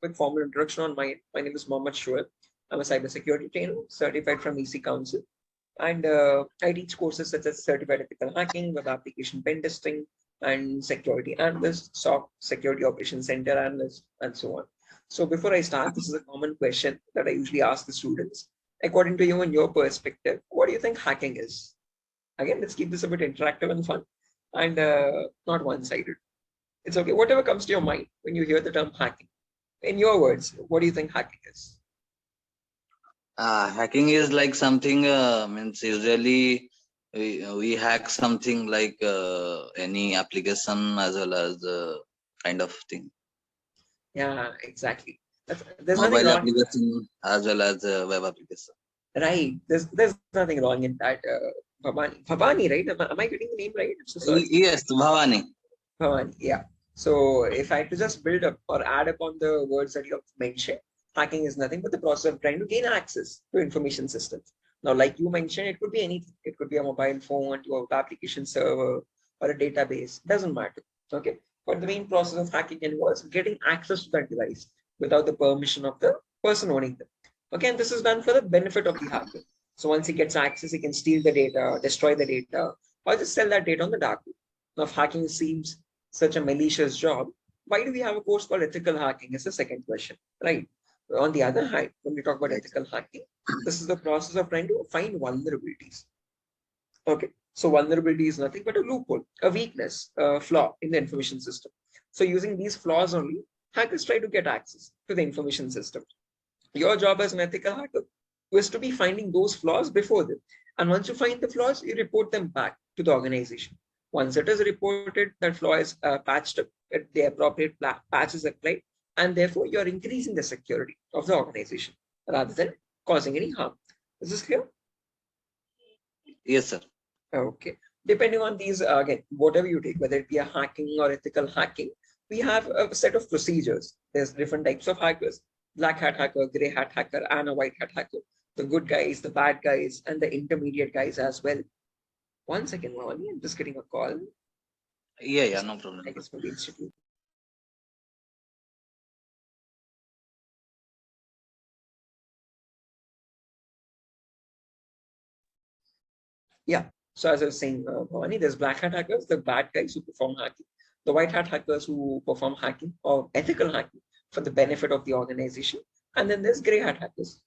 quick formal introduction on my name is Mohammed Shoaib. I'm a cybersecurity trainer, certified from EC Council, and I teach courses such as certified ethical hacking, web application pen testing, and security analyst, SOC security operations center analyst, and so on. So before I start, this is a common question that I usually ask the students. According to you and your perspective, what do you think hacking is? Again, let's keep this a bit interactive and fun, and not one-sided. It's okay. Whatever comes to your mind when you hear the term hacking. In your words, what do you think hacking is? Hacking is like something means usually we hack something like any application as well as kind of thing. Yeah, exactly. There's nothing Mobile wrong. application as well as web application. Right. There's nothing wrong in that. Bhavani, right? Am I getting the name right? I'm so sorry. Yes, Bhavani. Bhavani, yeah. So if I had to just build up or add upon the words that you have mentioned, hacking is nothing but the process of trying to gain access to information systems. Now, like you mentioned, it could be anything. It could be a mobile phone, to a application server, or a database. Doesn't matter. Okay. But the main process of hacking involves getting access to that device without the permission of the person owning them. Okay, and this is done for the benefit of the hacker. So once he gets access, he can steal the data, destroy the data, or just sell that data on the dark web. Now, if hacking seems such a malicious job, why do we have a course called ethical hacking? Is the second question, right? On the other hand, when we talk about ethical hacking, this is the process of trying to find vulnerabilities. Okay, so vulnerability is nothing but a loophole, a weakness, a flaw in the information system. So using these flaws only, hackers try to get access to the information system. Your job as an ethical hacker is to be finding those flaws before them. And once you find the flaws, you report them back to the organization. Once it is reported, that flaw is patched up, the appropriate patch is applied, and therefore you're increasing the security of the organization rather than causing any harm. Is this clear? Yes, sir. Okay. Depending on these, again, whatever you take, whether it be a hacking or ethical hacking, we have a set of procedures. There's different types of hackers: black hat hacker, gray hat hacker, and a white hat hacker. The good guys, the bad guys, and the intermediate guys as well. 1 second, Mawani, I'm just getting a call. Yeah, no problem. I guess from the institute. Yeah. So as I was saying, Bhavani, there's black hat hackers, the bad guys who perform hacking, the white hat hackers who perform hacking or ethical hacking for the benefit of the organization, and then there's gray hat hackers,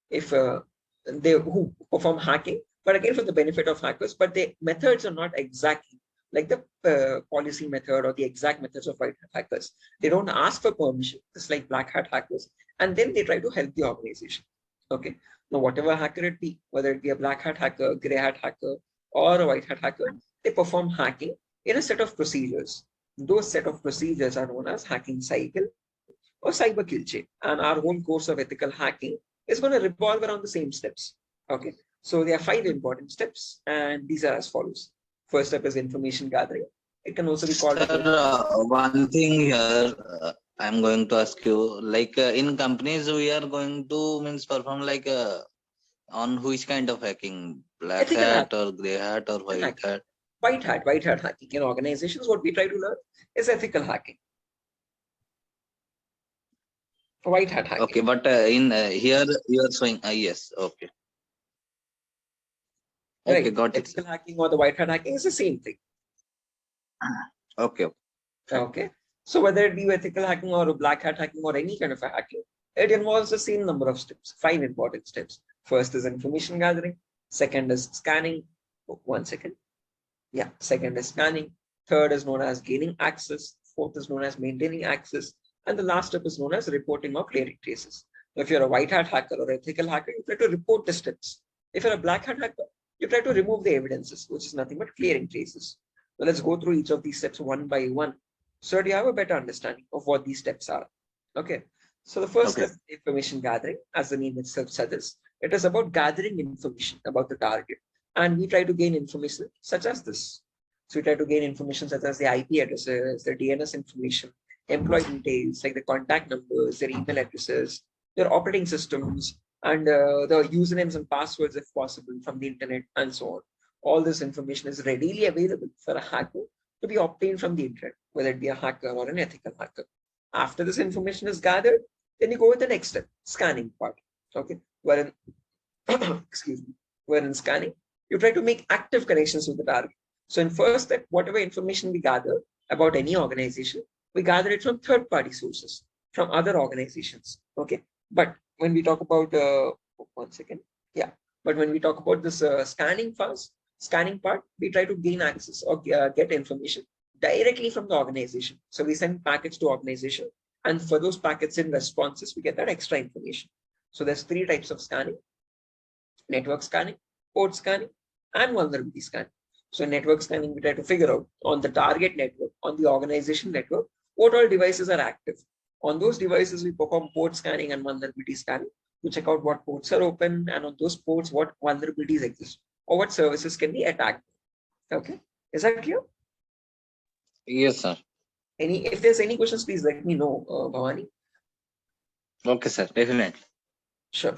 if they who perform hacking, but again for the benefit of hackers, but the methods are not exactly like the policy method or the exact methods of white hat hackers. They don't ask for permission, just like black hat hackers, and then they try to help the organization. Okay. Now, whatever hacker it be, whether it be a black hat hacker, gray hat hacker, or a white hat hacker, they perform hacking in a set of procedures. Those set of procedures are known as hacking cycle or cyber kill chain. And our whole course of ethical hacking is going to revolve around the same steps. Okay. So there are 5 important steps, and these are as follows. First step is information gathering. It can also be called. Sir, one thing here, I'm going to ask you, like in companies, we are going to perform like on which kind of hacking? Black hat or gray hat or white hat? White hat hacking. In organizations, what we try to learn is ethical hacking. White hat hacking. Okay, but in here you are showing, yes, okay. Okay, right. got it. Ethical hacking or the white hat hacking is the same thing. Okay. Okay. So whether it be ethical hacking or black hat hacking or any kind of a hacking, it involves the same number of steps, 5 important steps. First is information gathering. Second is scanning. 1 second. Yeah. Second is scanning. Third is known as gaining access. Fourth is known as maintaining access. And the last step is known as reporting or clearing traces. If you're a white hat hacker or ethical hacker, you try to report the steps. If you're a black hat hacker, you try to remove the evidences, which is nothing but clearing traces. So let's go through each of these steps one by one. So do you have a better understanding of what these steps are? Okay. So the first step, information gathering, as the name itself suggests, it is about gathering information about the target. And we try to gain information such as this. So we try to gain information such as the IP addresses, the DNS information, employee details, like the contact numbers, their email addresses, their operating systems, and the usernames and passwords, if possible, from the internet, and so on. All this information is readily available for a hacker to be obtained from the internet, whether it be a hacker or an ethical hacker. After this information is gathered, Then you go with the next step, scanning part. Okay, wherein excuse me, wherein scanning, you try to make active connections with the target. So in first step, whatever information we gather about any organization, we gather it from third-party sources, from other organizations. Okay, but when we talk about one second, yeah, but when we talk about this scanning part, we try to gain access or get information directly from the organization. So we send packets to organization, and for those packets in responses, we get that extra information. So there's three types of scanning: network scanning, port scanning, and vulnerability scanning. So network scanning, we try to figure out on the target network, on the organization network, what all devices are active. On those devices, we perform port scanning and vulnerability scanning to check out what ports are open, and on those ports, what vulnerabilities exist or what services can be attacked. Okay, is that clear? Yes, sir. If there's any questions, please let me know, Bhavani. Okay, sir. Definitely. Sure.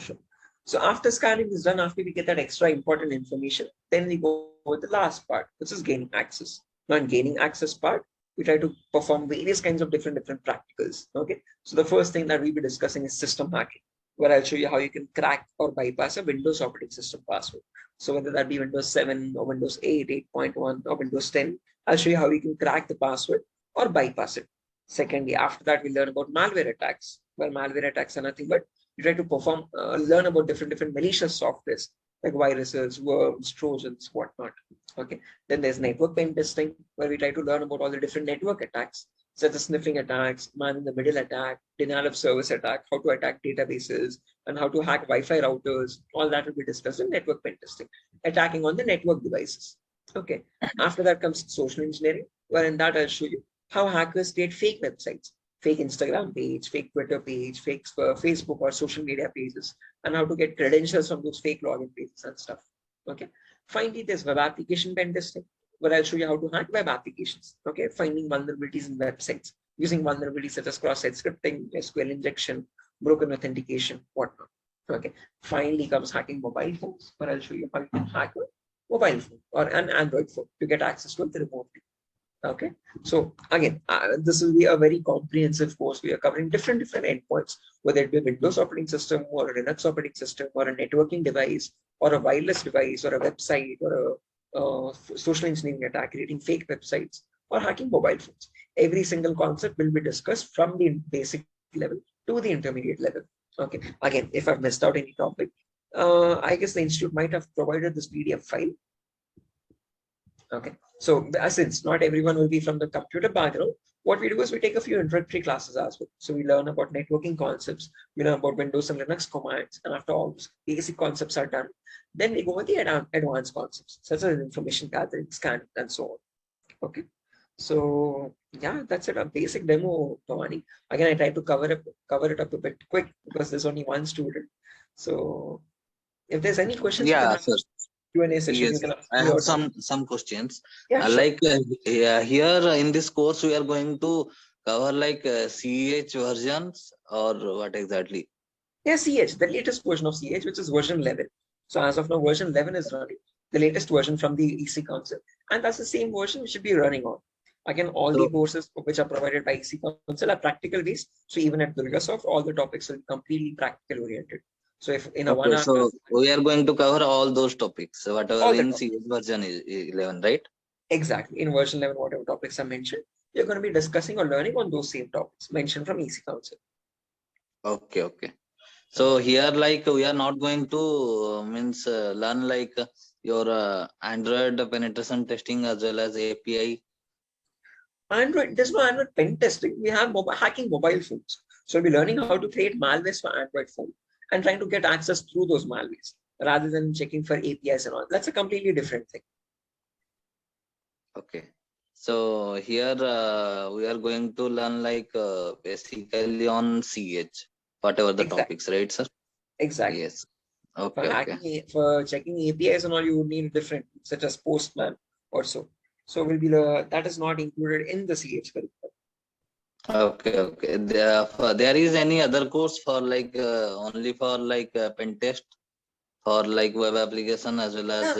So after scanning is done, after we get that extra important information, then we go with the last part, which is gaining access. Now in gaining access part, we try to perform various kinds of different practicals. Okay, so the first thing that we'll be discussing is system hacking, where I'll show you how you can crack or bypass a Windows operating system password. So whether that be Windows 7 or Windows 8, 8.1 or Windows 10, I'll show you how you can crack the password or bypass it. Secondly, after that, we learn about malware attacks. Well, malware attacks are nothing but you try to perform, learn about different malicious softwares like viruses, worms, trojans, whatnot. Okay. Then there's network pen testing, where we try to learn about all the different network attacks, such as sniffing attacks, man in the middle attack, denial of service attack, how to attack databases, and how to hack Wi-Fi routers. All that will be discussed in network pen testing, attacking on the network devices. Okay. After that comes social engineering, where in that I'll show you how hackers create fake websites, fake Instagram page, fake Twitter page, fake Facebook or social media pages, and how to get credentials from those fake login pages and stuff. Okay. Finally, there's web application pen testing, where I'll show you how to hack web applications. Okay. Finding vulnerabilities in websites, using vulnerabilities such as cross-site scripting, SQL injection, broken authentication, whatnot. Okay. Finally comes hacking mobile phones, where I'll show you how you can hack a mobile phone or an Android phone to get access to it remotely. Okay, so again, this will be a very comprehensive course. We are covering different endpoints, whether it be a Windows operating system or a Linux operating system or a networking device or a wireless device or a website or a social engineering attack, creating fake websites or hacking mobile phones. Every single concept will be discussed from the basic level to the intermediate level. Okay, again, if I've missed out any topic, I guess the institute might have provided this PDF file. Okay, so since not everyone will be from the computer background, what we do is we take a few introductory classes as well. So we learn about networking concepts, we learn about Windows and Linux commands, and after all those basic concepts are done, then we go with the advanced concepts, such as information gathering, scanning, and so on. Okay, so yeah, that's it, a basic demo, Bhavani. Again, I try to cover it up a bit quick because there's only one student. So if there's any questions, you can have Q&A session. Yes, I have some questions. Yeah, sure. Like here in this course, we are going to cover like CH versions or what exactly? Yeah, CH, the latest version of CH, which is version 11. So as of now, version 11 is running, the latest version from the EC Council, and that's the same version we should be running on. Again, all the courses which are provided by EC Council are practical based. So even at DURGASOFT, all the topics will be completely practical oriented. So if in a 1 hour, so we are going to cover all those topics, whatever in CH version is 11, right? Exactly. In version 11, whatever topics are mentioned, you're going to be discussing or learning on those same topics mentioned from EC Council. Okay. So here, like we are not going to learn like your Android penetration testing as well as API. Android, there's no Android pen testing. We have hacking mobile phones. So we'll be learning how to create malwares for Android phone and trying to get access through those malwares rather than checking for APIs and all. That's a completely different thing. Okay. So here we are going to learn like basically on CH, whatever the topics, right, sir? Exactly. Yes. Okay. For checking APIs and all, you would need different, such as Postman or so. So will be that is not included in the CH curriculum. Okay. There is any other course for like only for like pen test for like web application as well as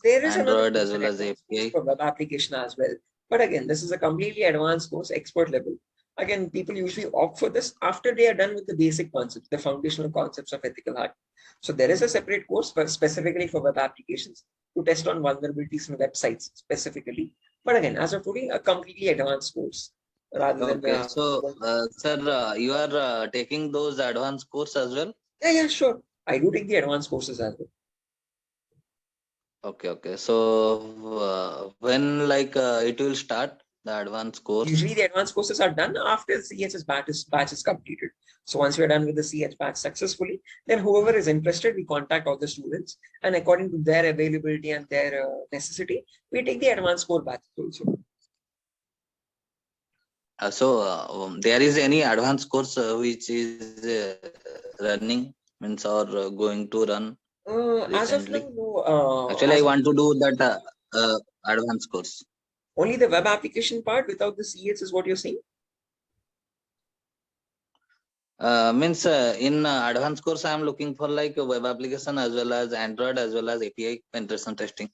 there is Android as well as API for web application as well. But again, this is a completely advanced course, expert level. Again, people usually opt for this after they are done with the basic concepts, the foundational concepts of ethical hacking. So there is a separate course specifically for web applications to test on vulnerabilities in websites specifically. But again, as of today, a completely advanced course rather than Okay, so sir, you are taking those advanced course as well? yeah, sure. I do take the advanced courses as well. Okay. So when like it will start the advanced course? Usually the advanced courses are done after the CHS batch is completed. So once we are done with the CH batch successfully, then whoever is interested, we contact all the students, and according to their availability and their necessity, we take the advanced core batch also. There is any advanced course which is running, means or going to run As of recently? now, no. Actually, I want to do that advanced course. Only the web application part without the CH is what you're saying? Means in advanced course, I am looking for like a web application as well as Android as well as API penetration testing.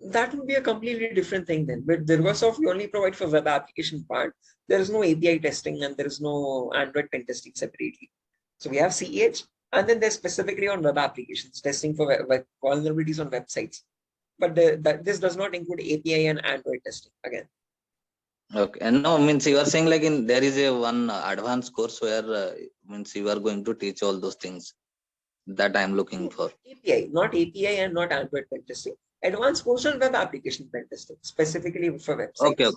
That would be a completely different thing then. But DurgaSoft, we only provide for web application part. There is no API testing and there is no Android pen testing separately. So we have CH, and then there's specifically on web applications testing for web vulnerabilities on websites. But this does not include API and Android testing again. Okay, and no, means you are saying like in there is a one advanced course where means you are going to teach all those things that I am looking for. API, not API and not Android pen testing. Advanced course on web application pen testing, specifically for websites.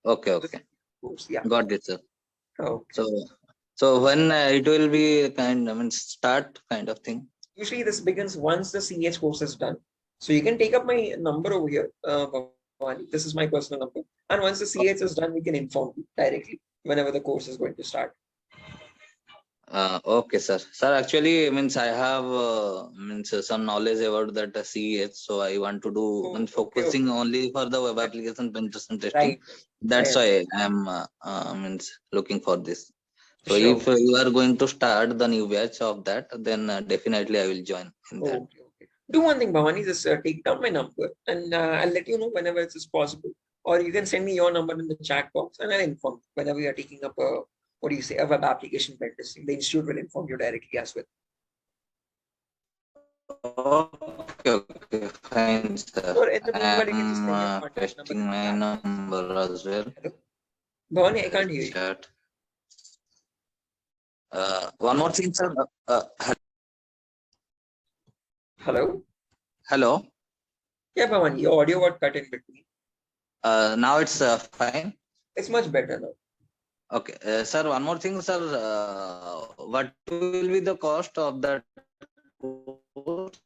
Okay. Yeah. Got it, sir. Okay. So when it will be kind of start kind of thing? Usually this begins once the CH course is done. So you can take up my number over here. This is my personal number. And once the CH is done, we can inform you directly whenever the course is going to start. Okay, sir. Sir, actually, means I have some knowledge about that CH, so I want to do focusing only for the web application penetration testing. Right. That's why I'm means looking for this. So Sure. if you are going to start the new batch of that, then definitely I will join in that. Okay. Do one thing, Bhavani, just take down my number and I'll let you know whenever it is possible. Or you can send me your number in the chat box and I'll inform whenever you are taking up a web application pen testing. The institute will inform you directly as well. Okay, fine, sir. Or in the meanwhile, you can just send your I'm contact number testing in the my chat. number as well. Hello? Bhavani, I can't hear you. Chat. One more thing, sir. Hello? Hello. Yeah, Bhavani, your audio got cut in between. Now it's fine. It's much better now. Okay, sir. One more thing, sir. What will be the cost of that course?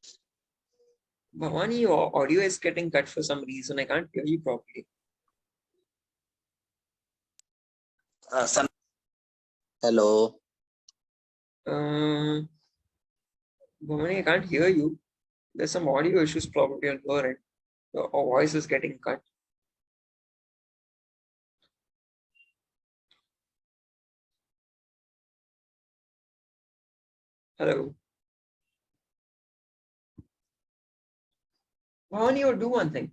Bhavani, your audio is getting cut for some reason. I can't hear you properly. Sir. Hello. Bhavani, I can't hear you. There's some audio issues probably on your end. Your voice is getting cut. Hello. Bhavani, you do one thing.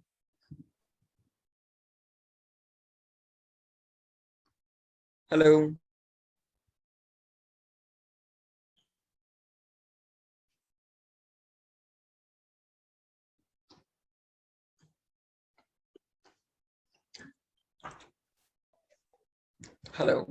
Hello. Hello.